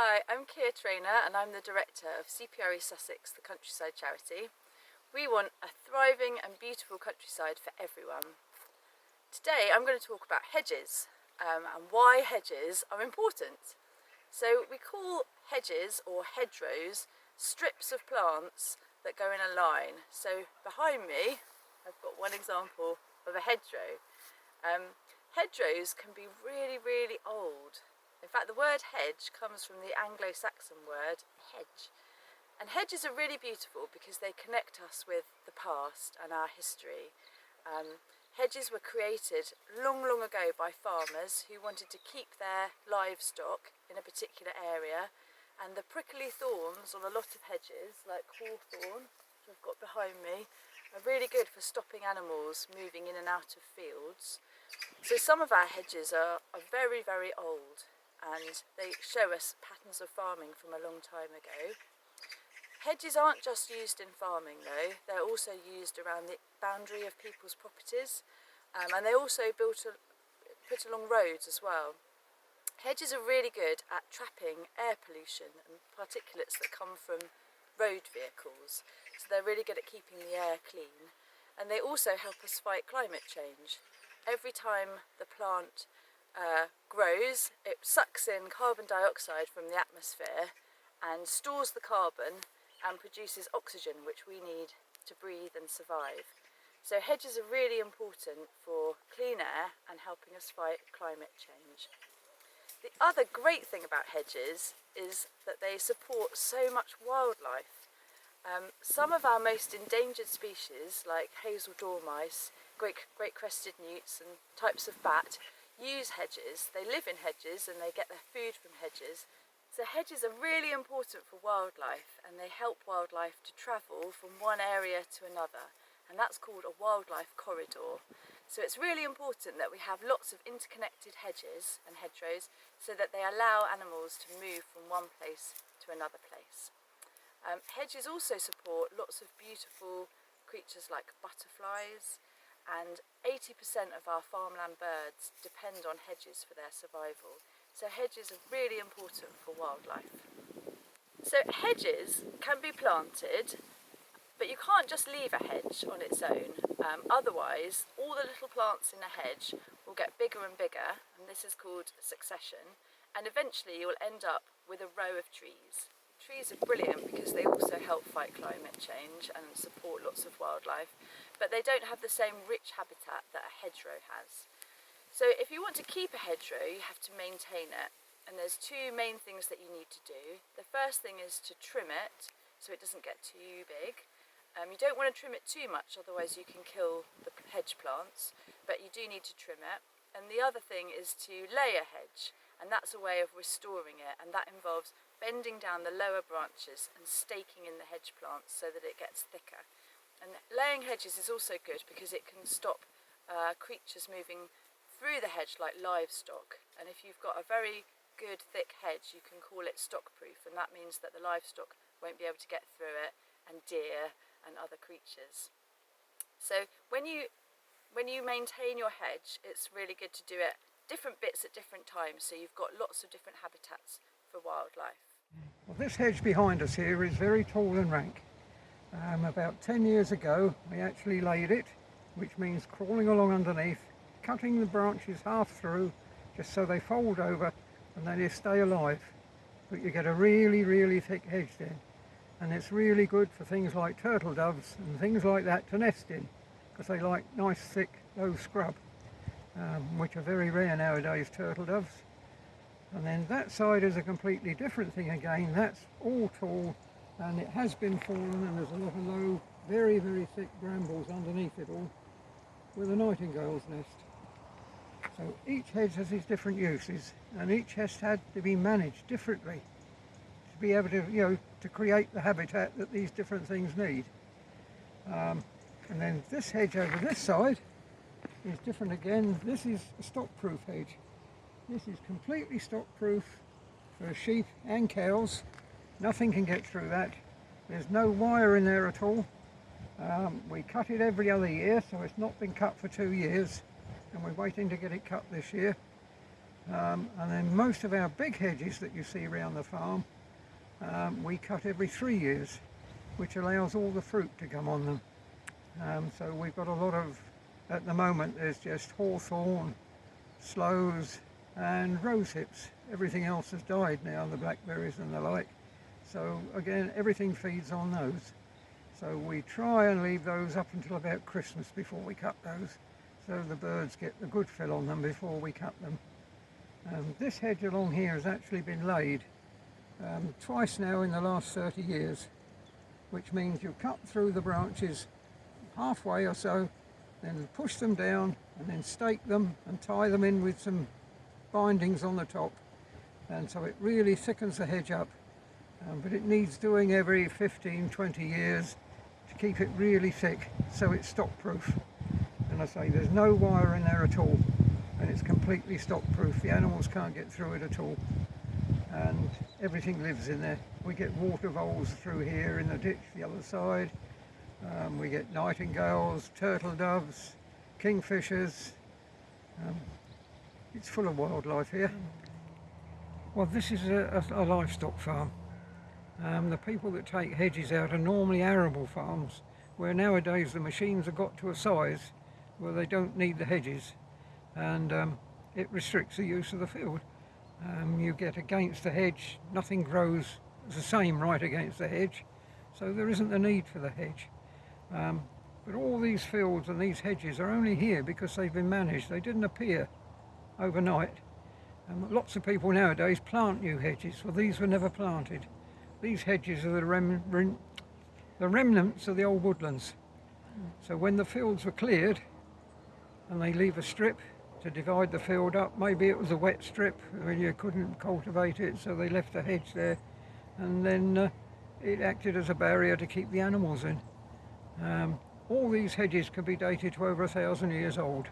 Hi, I'm Trainor and I'm the director of CPRE Sussex, the countryside charity. We want a thriving and beautiful countryside for everyone. Today I'm going to talk about hedges and why hedges are important. So we call hedges or hedgerows strips of plants that go in a line. So behind me I've got one example of a hedgerow. Hedgerows can be really old. In fact, the word hedge comes from the Anglo-Saxon word hedge. And hedges are really beautiful because they connect us with the past and our history. Hedges were created long ago by farmers who wanted to keep their livestock in a particular area, and the prickly thorns on a lot of hedges, like hawthorn, which I've got behind me, are really good for stopping animals moving in and out of fields. So some of our hedges are very old, and they show us patterns of farming from a long time ago. Hedges aren't just used in farming though, they're also used around the boundary of people's properties, and they also put along roads as well. Hedges are really good at trapping air pollution and particulates that come from road vehicles, so they're really good at keeping the air clean, and they also help us fight climate change. Every time the plant grows, it sucks in carbon dioxide from the atmosphere and stores the carbon and produces oxygen, which we need to breathe and survive. So hedges are really important for clean air and helping us fight climate change. The other great thing about hedges is that they support so much wildlife. Some of our most endangered species, like hazel dormice, great crested newts and types of bat, use hedges. They live in hedges and they get their food from hedges. So hedges are really important for wildlife, and they help wildlife to travel from one area to another, and that's called a wildlife corridor. So it's really important that we have lots of interconnected hedges and hedgerows so that they allow animals to move from one place to another place. Hedges also support lots of beautiful creatures like butterflies, and 80% of our farmland birds depend on hedges for their survival. So hedges are really important for wildlife. So hedges can be planted, but you can't just leave a hedge on its own. Otherwise, all the little plants in a hedge will get bigger and bigger, and this is called succession, and eventually you will end up with a row of trees. Trees are brilliant because they also help fight climate change and support lots of wildlife, but they don't have the same rich habitat that a hedgerow has. So if you want to keep a hedgerow, you have to maintain it, and there's two main things that you need to do. The first thing is to trim it so it doesn't get too big. You don't want to trim it too much, otherwise you can kill the hedge plants, but you do need to trim it. And the other thing is to lay a hedge, and that's a way of restoring it, and that involves bending down the lower branches and staking in the hedge plants so that it gets thicker. And laying hedges is also good because it can stop creatures moving through the hedge like livestock, and if you've got a very good thick hedge you can call it stock proof, and that means that the livestock won't be able to get through it, and deer and other creatures. So when you maintain your hedge, it's really good to do it different bits at different times, so you've got lots of different habitats for wildlife. Well, this hedge behind us here is very tall and rank. About 10 years ago we actually laid it, which means crawling along underneath, cutting the branches half through just so they fold over and they stay alive. But you get a really thick hedge then, and it's really good for things like turtle doves and things like that to nest in, because they like nice thick low scrub, which are very rare nowadays, turtle doves. And then that side is a completely different thing again. That's all tall, and it has been fallen, and there's a lot of low, very thick brambles underneath it all, with a nightingale's nest. So each hedge has its different uses, and each has had to be managed differently to be able to, to create the habitat that these different things need. And then this hedge over this side is different again. This is a stock-proof hedge. This is completely stock-proof for sheep and cows. Nothing can get through that. There's no wire in there at all. We cut it every other year, so it's not been cut for 2 years, and we're waiting to get it cut this year. And then most of our big hedges that you see around the farm, we cut every 3 years, which allows all the fruit to come on them. So we've got a lot of, at the moment there's just hawthorn, sloes and rose hips. Everything else has died now, the blackberries and the like. So again, everything feeds on those. So we try and leave those up until about Christmas before we cut those, so the birds get the good fill on them before we cut them. This hedge along here has actually been laid twice now in the last 30 years, which means you cut through the branches halfway or so, then push them down and then stake them and tie them in with some bindings on the top, and so it really thickens the hedge up. But it needs doing every 15-20 years to keep it really thick so it's stock proof. And I say there's no wire in there at all, and it's completely stock proof. The animals can't get through it at all, and everything lives in there. We get water voles through here in the ditch the other side. We get nightingales, turtle doves, kingfishers. It's full of wildlife here. Well, this is a livestock farm. The people that take hedges out are normally arable farms, where nowadays the machines have got to a size where they don't need the hedges, and it restricts the use of the field. You get against the hedge, nothing grows the same right against the hedge, so there isn't the need for the hedge. But all these fields and these hedges are only here because they've been managed. They didn't appear overnight. Lots of people nowadays plant new hedges. Well, these were never planted. These hedges are the remnants of the old woodlands. So when the fields were cleared and they leave a strip to divide the field up, maybe it was a wet strip when you couldn't cultivate it, so they left a hedge there, and then it acted as a barrier to keep the animals in. All these hedges can be dated to over 1,000 years old.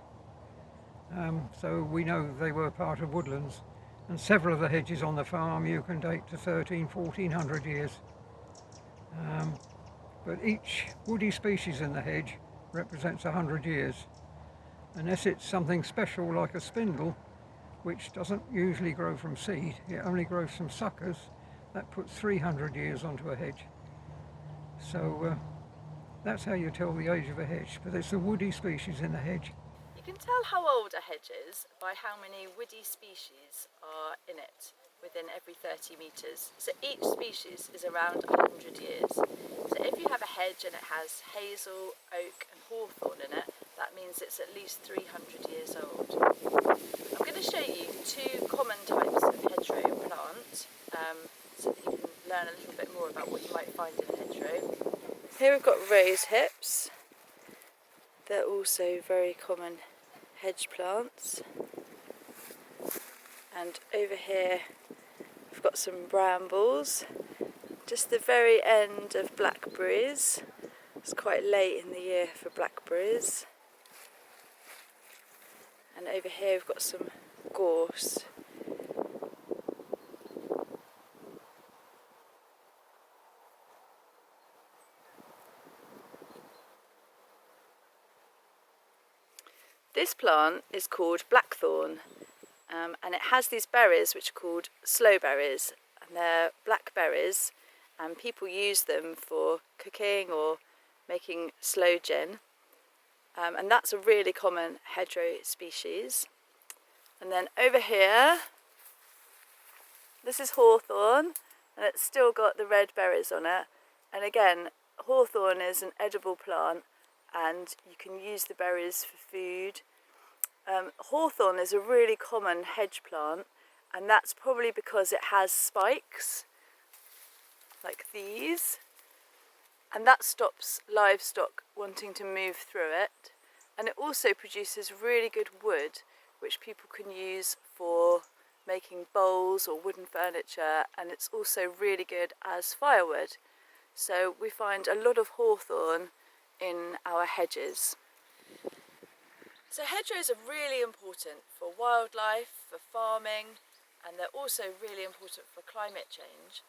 So we know they were part of woodlands, and several of the hedges on the farm you can date to 1400 years. But each woody species in the hedge represents 100 years. Unless it's something special like a spindle, which doesn't usually grow from seed, it only grows from suckers, that puts 300 years onto a hedge. So that's how you tell the age of a hedge, but it's the woody species in the hedge. You can tell how old a hedge is by how many woody species are in it within every 30 metres. So each species is around 100 years. So if you have a hedge and it has hazel, oak and hawthorn in it, that means it's at least 300 years old. I'm going to show you two common types of hedgerow plant so that you can learn a little bit more about what you might find in a hedgerow. Here we've got rose hips. They're also very common hedge plants. And over here we've got some brambles. Just the very end of blackberries. It's quite late in the year for blackberries. And over here we've got some gorse. This plant is called blackthorn, and it has these berries which are called sloe berries, and they're black berries, and people use them for cooking or making sloe gin, and that's a really common hedgerow species. And then over here, this is hawthorn, and it's still got the red berries on it, and again, hawthorn is an edible plant and you can use the berries for food. Hawthorn is a really common hedge plant, and that's probably because it has spikes like these, and that stops livestock wanting to move through it, and it also produces really good wood which people can use for making bowls or wooden furniture, and it's also really good as firewood. So we find a lot of hawthorn in our hedges. So hedgerows are really important for wildlife, for farming, and they're also really important for climate change.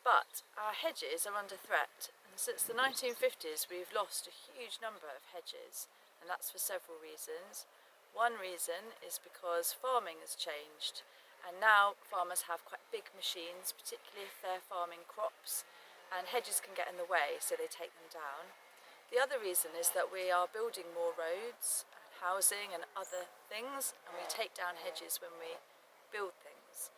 But our hedges are under threat, and since the 1950s we've lost a huge number of hedges, and that's for several reasons. One reason is because farming has changed, and now farmers have quite big machines, particularly if they're farming crops, and hedges can get in the way, so they take them down. The other reason is that we are building more roads, housing and other things, and we take down hedges when we build things.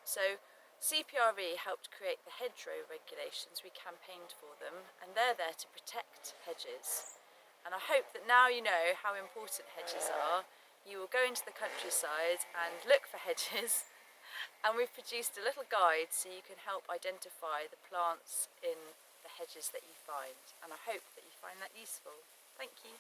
So CPRE helped create the hedgerow regulations. We campaigned for them, and they're there to protect hedges. And I hope that now you know how important hedges are, you will go into the countryside and look for hedges. And we've produced a little guide so you can help identify the plants in the hedges that you find. And I hope that you find that useful. Thank you.